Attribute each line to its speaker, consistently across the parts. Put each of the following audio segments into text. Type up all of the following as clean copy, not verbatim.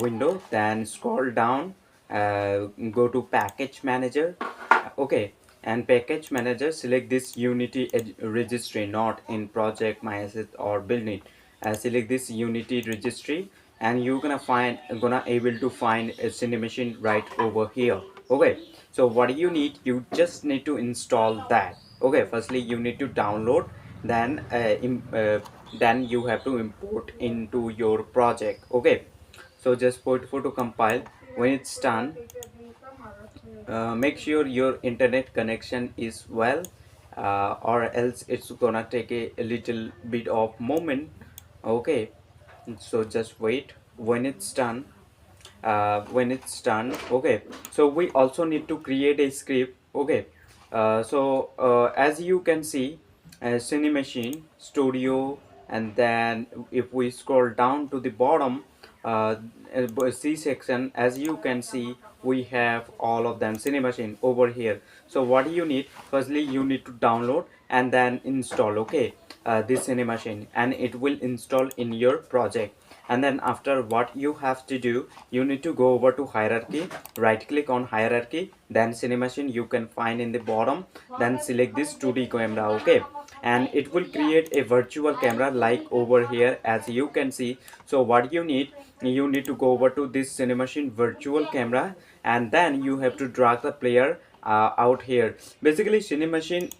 Speaker 1: window, then scroll down, go to package manager. Okay, and package manager, select this Unity registry, not in project my asset or build it. Select this Unity registry, and you're gonna able to find a Cinemachine right over here. Okay, so what you need, you just need to install that. Okay, firstly you need to download, then then you have to import into your project. Okay, so just put photo compile. When it's done, make sure your internet connection is well, or else it's gonna take a little bit of moment. Okay, so just wait. When it's done, okay, so we also need to create a script. Okay, as you can see, Cinemachine Studio, and then if we scroll down to the bottom, uh, C section, as you can see, we have all of them Cinemachine over here. So what you need, firstly you need to download and then install. Okay, this Cinemachine, and it will install in your project. And then after, what you have to do, you need to go over to hierarchy, right click on hierarchy, then Cinemachine you can find in the bottom, then select this 2D camera. Okay, and it will create a virtual camera like over here, as you can see. So what you need, you need to go over to this Cinemachine virtual camera, and then you have to drag the player out here. Basically Cinemachine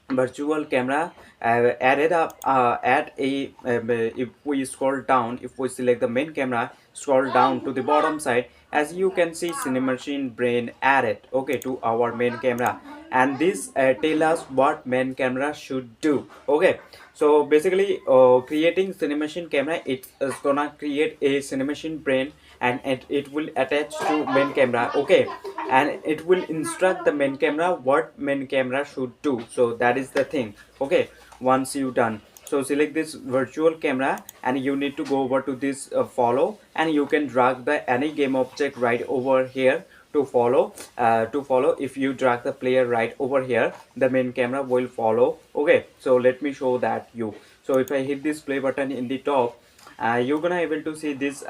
Speaker 1: virtual camera added up at a if we scroll down, if we select the main camera, scroll down to the bottom side, as you can see Cinemachine brain added, okay, to our main camera. And this tell us what main camera should do. Okay, so basically creating Cinemachine camera, it is gonna create a Cinemachine brain, and it will attach to main camera. Okay, and it will instruct the main camera what main camera should do. So that is the thing. Okay, once you done, so select this virtual camera, and you need to go over to this follow, and you can drag the any game object right over here to follow. If you drag the player right over here, the main camera will follow. Okay, so let me show that you. So if I hit this play button in the top, you're gonna able to see this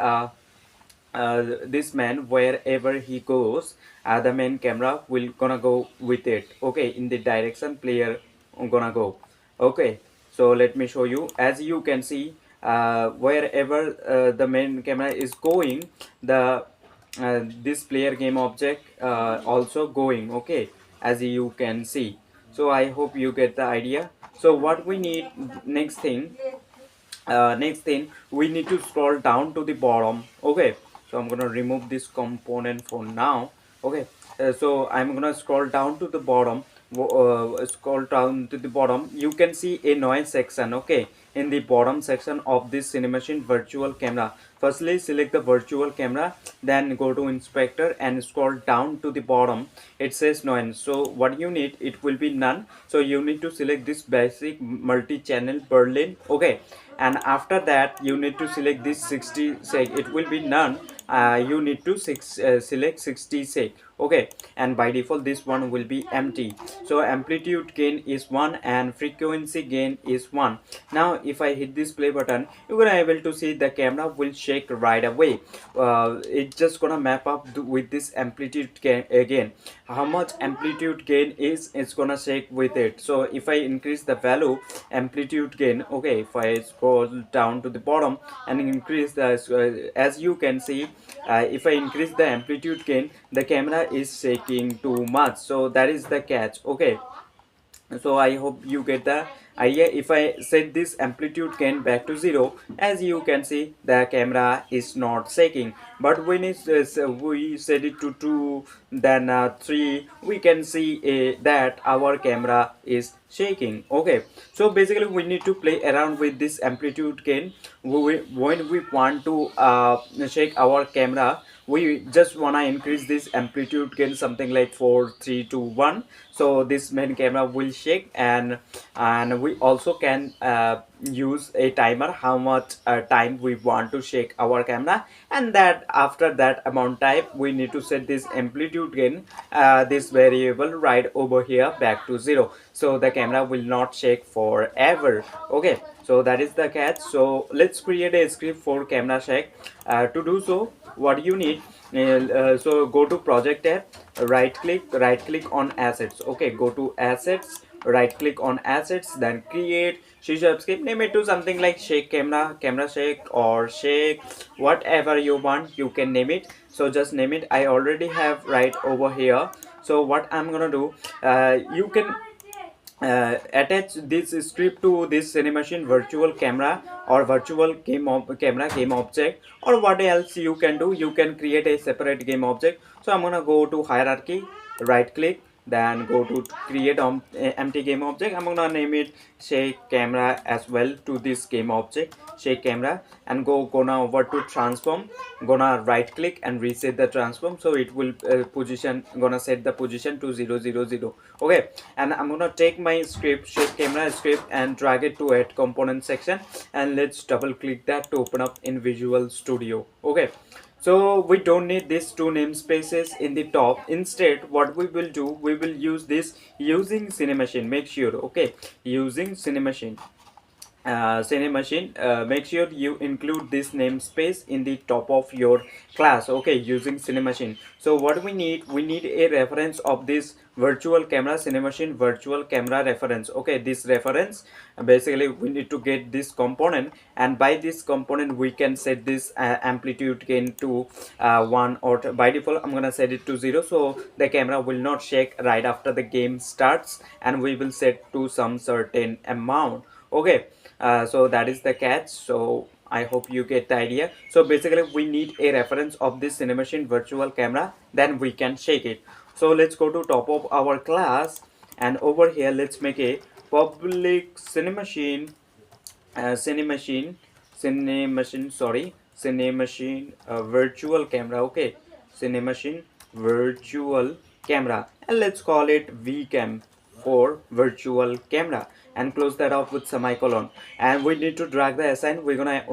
Speaker 1: man, wherever he goes, the main camera will gonna go with it. Okay, in the direction player gonna go. Okay, so let me show you. As you can see, wherever the main camera is going, the this player game object also going. Okay, as you can see. So I hope you get the idea. So what we need, next thing, we need to scroll down to the bottom. Okay, so I'm gonna remove this component for now. Okay, so I'm gonna scroll down to the bottom. Scroll down to the bottom, you can see a noise section. Okay, in the bottom section of this Cinemachine virtual camera, firstly select the virtual camera, then go to inspector and scroll down to the bottom. It says noise, so what you need, it will be none. So you need to select this basic multi-channel Berlin. Okay, and after that you need to select this 60 sec, it will be none. You need to select 60 sec. Okay, and by default this one will be empty. So amplitude gain is 1 and frequency gain is 1. Now if I hit this play button, you're gonna able to see the camera will shake right away. It's just gonna map up with this amplitude gain again. How much amplitude gain is, it's gonna shake with it. So if I increase the value amplitude gain, okay, if I scroll down to the bottom and increase the as you can see, if I increase the amplitude gain, the camera is shaking too much. So that is the catch. Okay, so I hope you get the idea. If I set this amplitude gain back to 0, as you can see the camera is not shaking. But when we set it to 2, then 3, we can see that our camera is shaking. Okay, so basically we need to play around with this amplitude gain. When we want to shake our camera, we just wanna increase this amplitude gain something like 4 3 2 1. So this main camera will shake, and we also can use a timer how much time we want to shake our camera, and that after that amount time we need to set this amplitude gain, this variable right over here back to 0, so the camera will not shake forever. Okay, So that is the catch. So let's create a script for camera shake. To do so, what you need, so go to project tab, right click on assets. Okay, go to assets, right click on assets, then create C# script. Name it to something like shake camera, camera shake, or shake, whatever you want you can name it. So just name it. I already have right over here. So what I'm gonna do, you can attach this script to this Cinemachine virtual camera or virtual camera game object, or what else you can do, you can create a separate game object. So I'm gonna go to hierarchy, right click, then go to create empty game object. I'm gonna name it shake camera as well to this game object, shake camera, and gonna over to transform, gonna right click and reset the transform, so it will position, gonna set the position to 000. Okay, and I'm gonna take my script, shake camera script, and drag it to add component section, and let's double click that to open up in Visual Studio. Okay, so we don't need these two namespaces in the top. Instead, what we will do, we will use this using Cinemachine. Make sure, okay, using Cinemachine. Cinemachine, make sure you include this namespace in the top of your class. Okay, using Cinemachine. So what we need a reference of this virtual camera, Cinemachine virtual camera reference. Okay, this reference, basically we need to get this component, and by this component we can set this amplitude gain to 1, or by default I'm gonna set it to 0, so the camera will not shake right after the game starts, and we will set to some certain amount. Okay, so that is the catch. So I hope you get the idea. So basically we need a reference of this Cinemachine virtual camera, then we can shake it. So let's go to top of our class, and over here let's make a public Cinemachine, Cinemachine, Cinemachine virtual camera. Okay, Cinemachine virtual camera, and let's call it vcam for virtual camera, and close that off with semicolon. And we need to drag the assign. We're gonna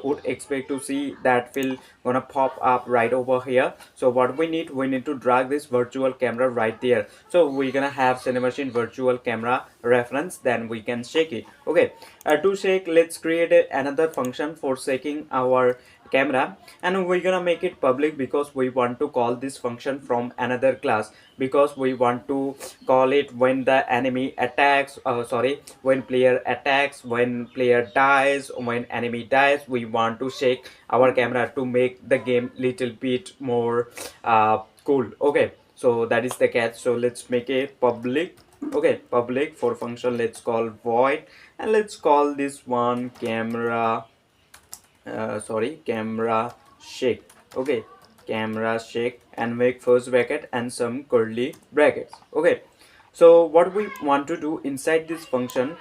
Speaker 1: would expect to see that field gonna pop up right over here. So what we need to drag this virtual camera right there. So we're gonna have Cinemachine virtual camera reference, then we can shake it. Okay, to shake, let's create another function for shaking our camera, and we're gonna make it public because we want to call this function from another class, because we want to call it when the enemy attacks, sorry, when player attacks, when player dies, when enemy dies, we want to shake our camera to make the game little bit more cool. Okay, so that is the catch. So let's make a public. Okay, public for function, let's call void, and let's call this one camera, camera shake. Okay, camera shake, and make first bracket and some curly brackets. Okay, so what we want to do inside this function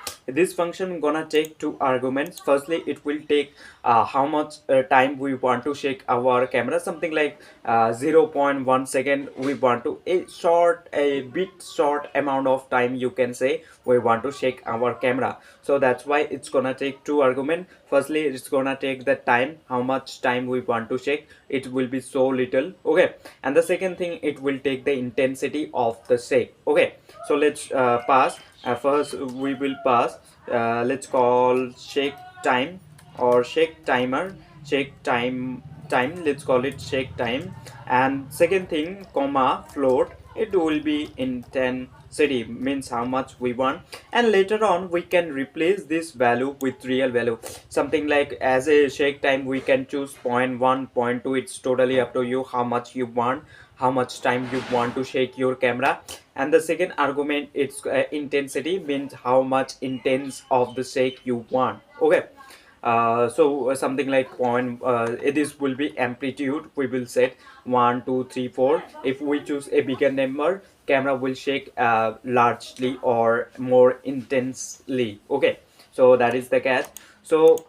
Speaker 1: gonna take two arguments. Firstly, it will take how much time we want to shake our camera, something like 0.1 second. We want to a bit short amount of time, you can say, we want to shake our camera. So that's why it's gonna take two argument. Firstly, it's gonna take the time, how much time we want to shake, it will be so little. Okay, and the second thing, it will take the intensity of the shake. Okay, so let's pass. First we will pass, let's call shake time or shake timer, shake time, let's call it shake time. And second thing, comma float, it will be intensity, means how much we want. And later on we can replace this value with real value, something like as a shake time we can choose 0.1, 0.2, it's totally up to you how much you want, how much time you want to shake your camera. And the second argument, it's intensity, means how much intense of the shake you want. Okay, so something like point, this will be amplitude, we will set 1 2 3 4. If we choose a bigger number, camera will shake largely or more intensely. Okay, so that is the catch. So,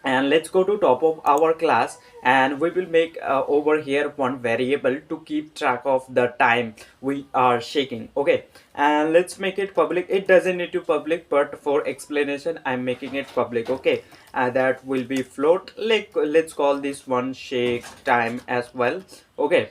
Speaker 1: and let's go to top of our class, and we will make over here one variable to keep track of the time we are shaking. Okay, and let's make it public. It doesn't need to public, but for explanation I'm making it public. Okay, that will be float. Like, let's call this one shake time as well. Okay,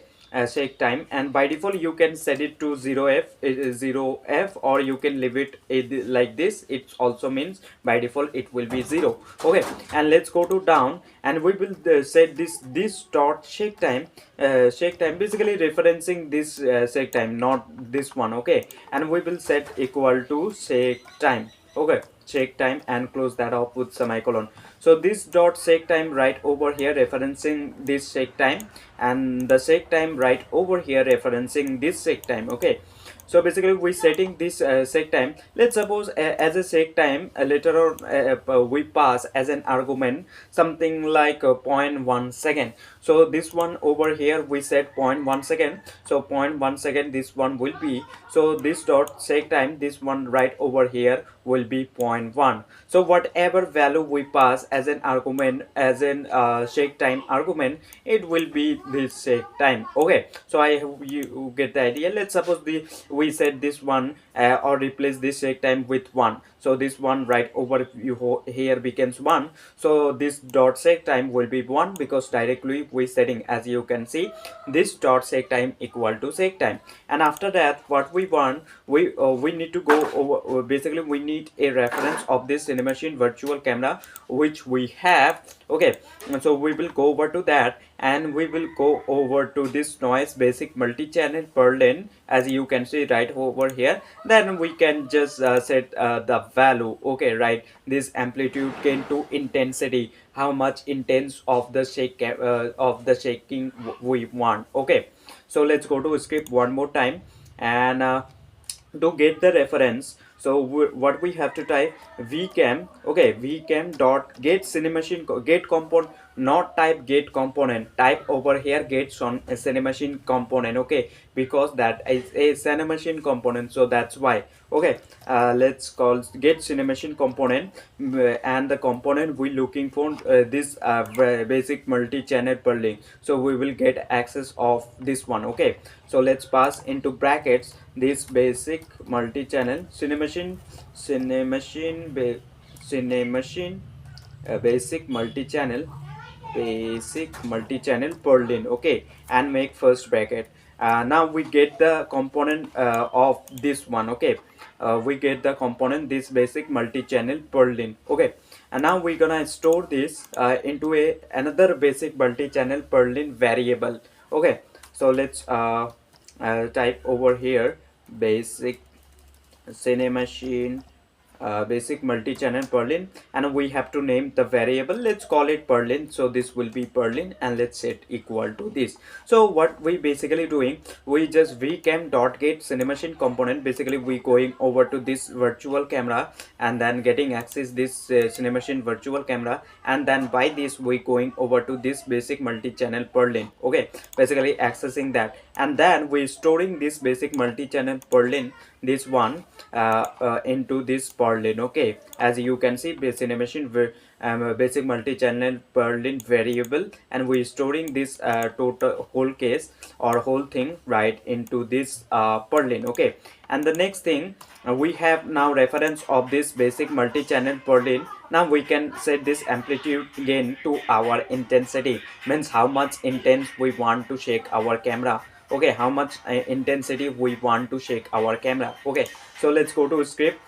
Speaker 1: shake time, and by default you can set it to 0f, or you can leave it like this. It also means by default it will be 0. Okay, and let's go to down, and we will set this dot shake time, basically referencing this shake time, not this one. Okay, and we will set equal to shake time. Okay, shake time, and close that off with semicolon. So this dot shake time right over here referencing this shake time, and the shake time right over here referencing this shake time. Okay, so basically we setting this shake time. Let's suppose as a shake time later on we pass as an argument something like zero point 0.1 second. So this one over here we set 0.1 second, so zero point 0.1 second this one will be. So this dot shake time, this one right over here will be 0.1. So whatever value we pass as an argument, as an shake time argument, it will be this shake time. Okay, so I hope you get the idea. Let's suppose we set this one or replace this shake time with 1. So this one right over here becomes 1. So this dot shake time will be 1, because directly we setting, as you can see, this dot shake time equal to shake time. And after that what we want, we need to go over, basically we need a reference of this Cinemachine virtual camera which we have. Okay, and so we will go over to that, and we will go over to this noise basic multi-channel per lane, as you can see right over here. Then we can just set the value. Okay, right, this amplitude gain to intensity, how much intense of the of the shaking we want. Okay, so let's go to script one more time, and to get the reference, so what we have to type, vcam. Okay, vcam dot get Cinemachine get component, not type get component, type over here get on a Cinemachine component. Okay, because that is a Cinemachine component, so that's why. Okay, let's call get Cinemachine component, and the component we looking for this basic multi-channel per link, so we will get access of this one. Okay, so let's pass into brackets this basic multi-channel Cinemachine basic multi-channel per lane. Okay, and make first bracket. Now we get the component of this one. Okay, we get the component this basic multi-channel per lane. Okay, and now we're gonna store this into a another basic multi-channel per lane variable. Okay, so let's type over here basic Cinemachine basic multi-channel Perlin, and we have to name the variable. Let's call it Perlin, so this will be Perlin, and let's set equal to this. So what we basically doing, we just vcam dot get Cinemachine component, basically we going over to this virtual camera and then getting access this Cinemachine virtual camera, and then by this we going over to this basic multi-channel Perlin. Okay, basically accessing that, and then we storing this basic multi-channel Perlin, this one into this Perlin. Okay, as you can see, Cinemachine basic multi-channel Perlin variable, and we storing this total whole case or whole thing right into this Perlin. Okay, and the next thing, we have now reference of this basic multi-channel Perlin. Now we can set this amplitude gain to our intensity, means how much intense we want to shake our camera. Okay, how much intensity we want to shake our camera. Okay, so let's go to script.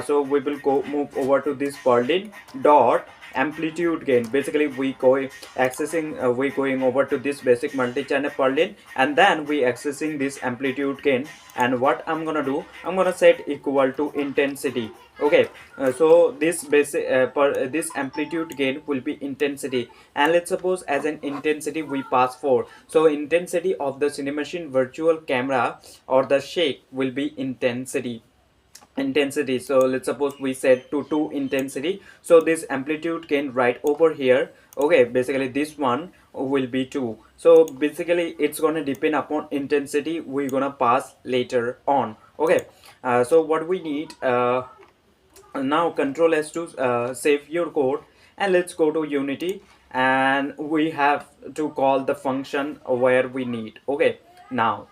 Speaker 1: So we will go move over to this Perlin dot amplitude gain, basically we going accessing we going over to this basic multi-channel Perlin, and then we accessing this amplitude gain. And what I'm gonna do, I'm gonna set equal to intensity. Okay, so this basic this amplitude gain will be intensity, and let's suppose as an intensity we pass 4. So intensity of the Cinemachine virtual camera or the shake will be intensity. So let's suppose we set to 2 intensity, so this amplitude gain right over here. Okay, basically this one will be 2. So basically it's gonna depend upon intensity we're gonna pass later on. Okay, so what we need now, control S to save your code, and let's go to Unity, and we have to call the function where we need. Okay, now,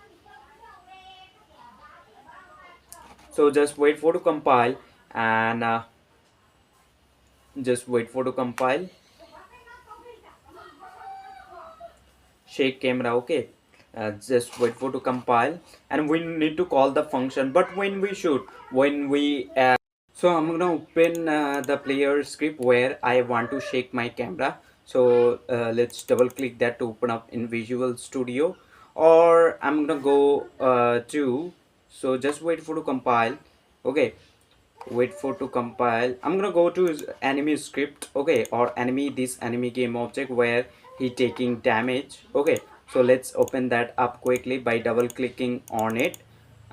Speaker 1: so just wait for to compile, and just wait for to compile shake camera. Okay, Just wait for to compile, and we need to call the function. But when we so I'm gonna open the player script where I want to shake my camera. So let's double click that to open up in Visual Studio, or I'm gonna go to, so just wait for to compile. Okay, wait for to compile. I'm gonna go to his enemy script, okay, or enemy, this enemy game object where he taking damage. Okay, so let's open that up quickly by double clicking on it.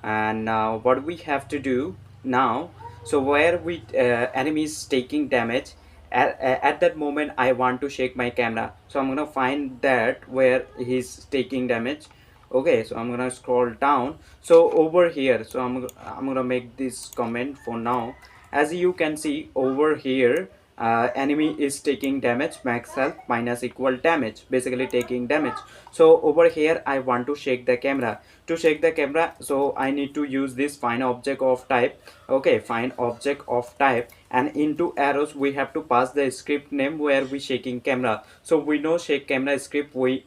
Speaker 1: And now what we have to do now, so where we enemy is taking damage, at that moment I want to shake my camera, so I'm gonna find that where he's taking damage. Okay, so I'm gonna scroll down, so over here, so I'm gonna make this comment for now. As you can see over here, enemy is taking damage, max health minus equal damage, basically taking damage. So over here I want to shake the camera. To shake the camera, so I need to use this find object of type. Okay, find object of type, and into arrows we have to pass the script name where we shaking camera. So we know shake camera script we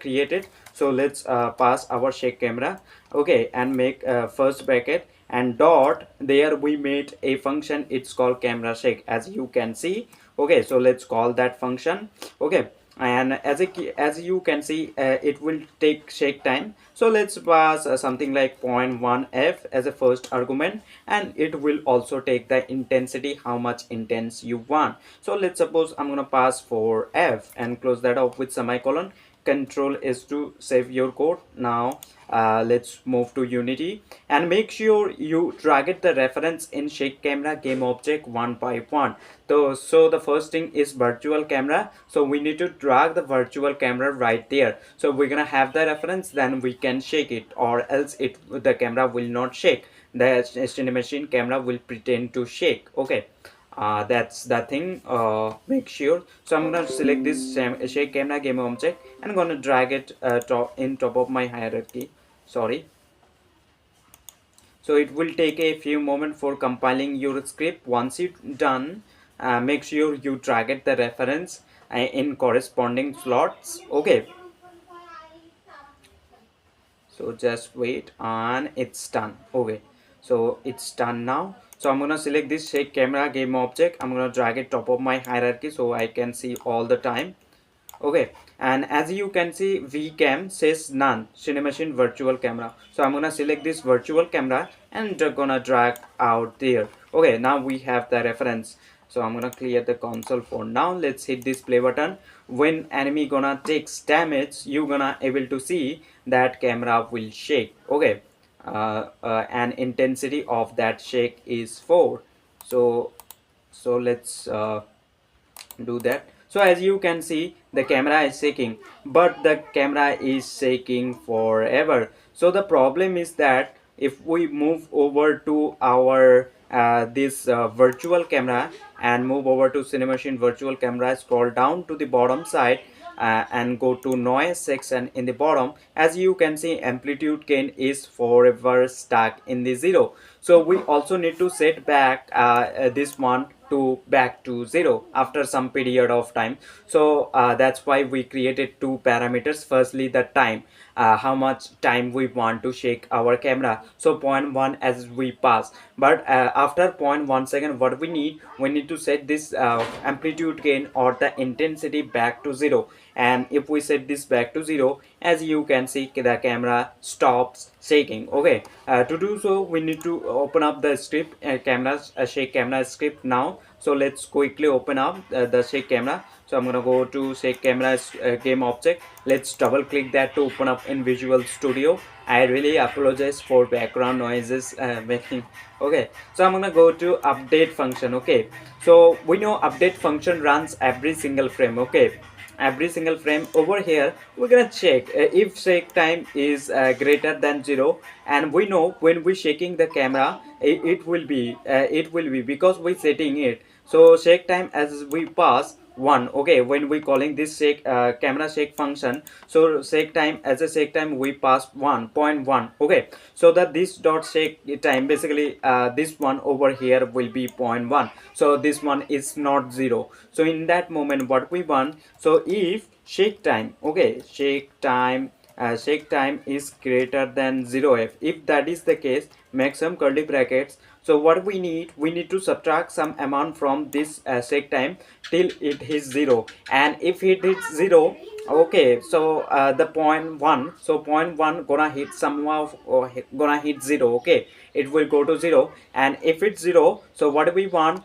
Speaker 1: created, so let's pass our shake camera. Okay, and make first bracket and dot, there we made a function, it's called camera shake, as you can see. Okay, so let's call that function. Okay, and as you can see, it will take shake time, so let's pass something like 0.1 f as a first argument, and it will also take the intensity, how much intense you want. So let's suppose I'm gonna pass for f and close that off with semicolon. Control is to save your code. Now let's move to Unity, and make sure you drag it the reference in shake camera game object one by one. So the first thing is virtual camera, so we need to drag the virtual camera right there, so we're gonna have the reference, then we can shake it, or else it, the camera will not shake, the Cinemachine camera will pretend to shake. Okay, that's the thing. Make sure, so I'm gonna select this shake camera game object and I'm gonna drag it top of my hierarchy. Sorry, so it will take a few moments for compiling your script. Once it's done, make sure you drag it the reference in corresponding slots. Okay, so just wait, and it's done. Okay, so it's done now. So I'm gonna select this shake camera game object, I'm gonna drag it top of my hierarchy so I can see all the time. Okay, and as you can see, vcam says none, Cinemachine virtual camera, so I'm gonna select this virtual camera and gonna drag out there. Okay, now we have the reference, so I'm gonna clear the console for now. Let's hit this play button. When enemy gonna takes damage, you gonna able to see that camera will shake. Okay, and intensity of that shake is 4. So let's do that. So as you can see, the camera is shaking, but the camera is shaking forever. So the problem is that if we move over to our this virtual camera and move over to Cinemachine virtual camera, scroll down to the bottom side, and go to noise section in the bottom, as you can see amplitude gain is forever stuck in the 0. So we also need to set back this one to back to 0 after some period of time. So that's why we created two parameters. Firstly, the time, how much time we want to shake our camera, so 0.1 as we pass. But after 0.1 second, what we need to set this amplitude gain or the intensity back to 0. And if we set this back to 0, as you can see, the camera stops shaking. Okay, to do so we need to open up the script, shake camera script now. So let's quickly open up the shake camera. So I'm gonna go to shake camera game object. Let's double click that to open up in Visual Studio. I really apologize for background noises making. Okay, so I'm gonna go to update function. Okay, so we know update function runs every single frame. Okay, every single frame. Over here we're gonna check if shake time is greater than 0, and we know when we shaking the camera, it will be because we setting it. So shake time as we pass 1. Okay, when we calling this shake camera shake function, so shake time, as a shake time we pass 1.1. Okay, so that this dot shake time, basically this one over here will be 0.1, so this one is not 0. So in that moment what we want, so if shake time, okay, shake time shake time is greater than 0f. If that is the case, make some curly brackets. So what we need to subtract some amount from this shake time till it hits 0. And if it hits 0, okay, so the point 1, so point 1 gonna hit somehow, or gonna hit 0. Okay, it will go to 0. And if it's 0, so what we want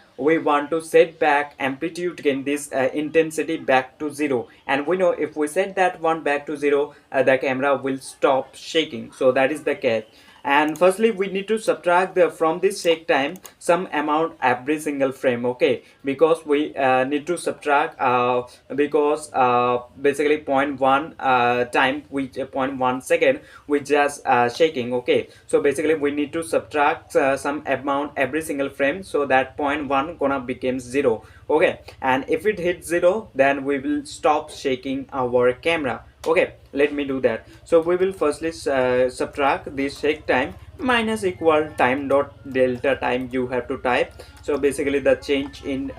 Speaker 1: to set back amplitude gain, this intensity back to 0. And we know if we set that one back to 0, the camera will stop shaking. So that is the catch. And firstly we need to subtract the from this shake time some amount every single frame. Okay, because we need to subtract because basically point 0.1 time which 0.1 second we just shaking. Okay, so basically we need to subtract some amount every single frame, so that point 0.1 gonna become 0. Okay, and if it hits 0, then we will stop shaking our camera. Okay, let me do that. So we will firstly subtract this shake time minus equal time dot delta time you have to type. So basically the change in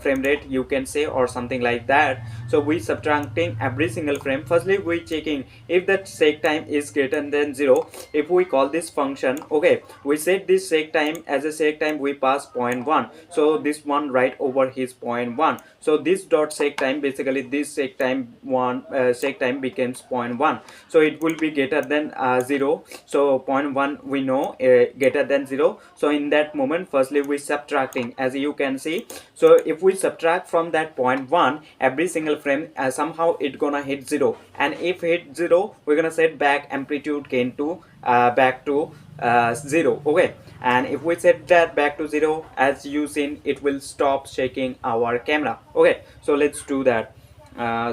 Speaker 1: frame rate you can say, or something like that. So we subtracting every single frame. Firstly we checking if that shake time is greater than 0. If we call this function, okay, we set this shake time as a shake time, we pass 0.1. So this one right over his 0.1. So this dot shake time, basically this shake time shake time becomes 0.1. So it will be greater than 0. So 0.1 we know greater than 0. So in that moment firstly we subtracting, as you can see. So if we subtract from that 0.1 every single frame, somehow it gonna hit 0. And if hit 0, we're gonna set back amplitude gain to back to 0. Okay, and if we set that back to 0, as you seen, it will stop shaking our camera. Okay, so let's do that.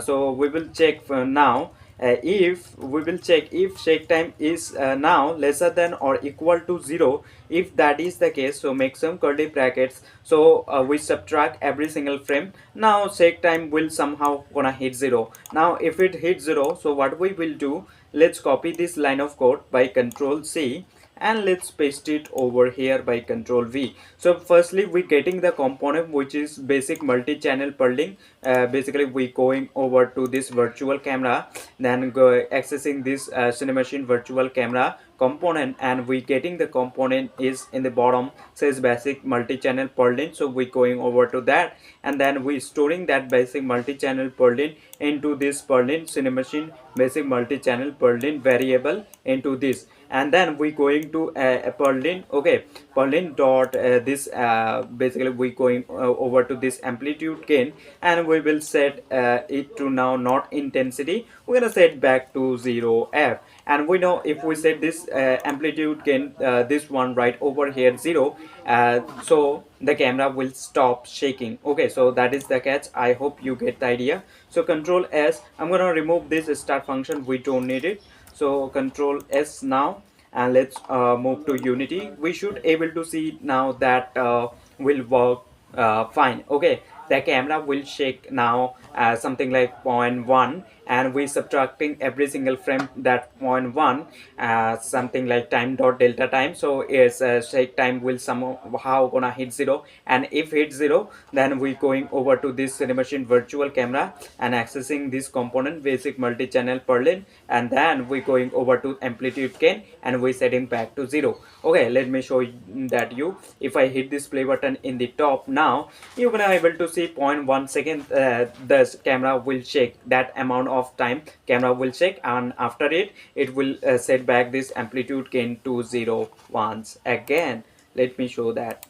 Speaker 1: So we will check for now. If we will check if shake time is now lesser than or equal to 0. If that is the case, so make some curly brackets. So we subtract every single frame. Now shake time will somehow gonna hit 0. Now if it hits 0, so what we will do, let's copy this line of code by Control C, and let's paste it over here by Control V. So firstly we getting the component which is basic multi-channel purling. Basically we going over to this virtual camera, then go accessing this Cinemachine virtual camera component, and we getting the component is in the bottom says basic multi-channel purling. So we going over to that, and then we storing that basic multi-channel purling into this purling Cinemachine basic multi-channel purling variable into this. And then we going to purling. Okay, purling dot this basically we going over to this amplitude gain, and we will set it to now not intensity, we're gonna set back to 0f. And we know if we set this amplitude gain, this one right over here 0, so the camera will stop shaking. Okay, so that is the catch. I hope you get the idea. So Control S, I'm gonna remove this start function, we don't need it. So Control S now, and let's move to Unity. We should able to see now that will work fine. Okay, the camera will shake now something like 0.1, and we subtracting every single frame that 0.1 something like time dot delta time. So is shake time will somehow gonna hit 0. And if hit 0, then we going over to this Cinemachine virtual camera and accessing this component basic multi-channel purling, and then we going over to amplitude gain, and we setting back to 0. Okay, let me show you that you, if I hit this play button in the top, now you're gonna able to see 0.1 second the camera will shake. That amount of time camera will shake, and after it will set back this amplitude gain to 0 once again. Let me show that.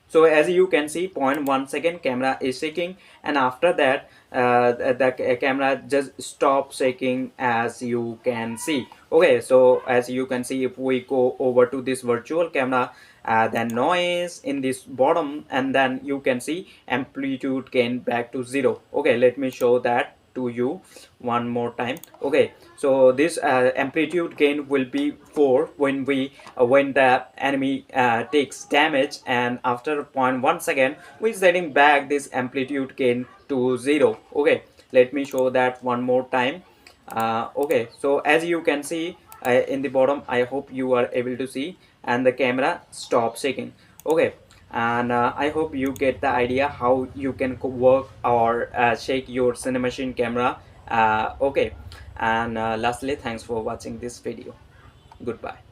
Speaker 1: So as you can see, 0.1 second camera is shaking, and after that the camera just stop shaking, as you can see. Okay, so as you can see, if we go over to this virtual camera, then noise in this bottom, and then you can see amplitude gain back to 0. Okay, let me show that to you one more time. Okay, so this amplitude gain will be 4 when the enemy takes damage, and after 0.1 second we setting back this amplitude gain to 0. Okay, let me show that one more time. Okay, so as you can see in the bottom, I hope you are able to see, and the camera stop shaking. Okay, and I hope you get the idea how you can work or shake your Cinemachine camera. Okay, and lastly, thanks for watching this video. Goodbye.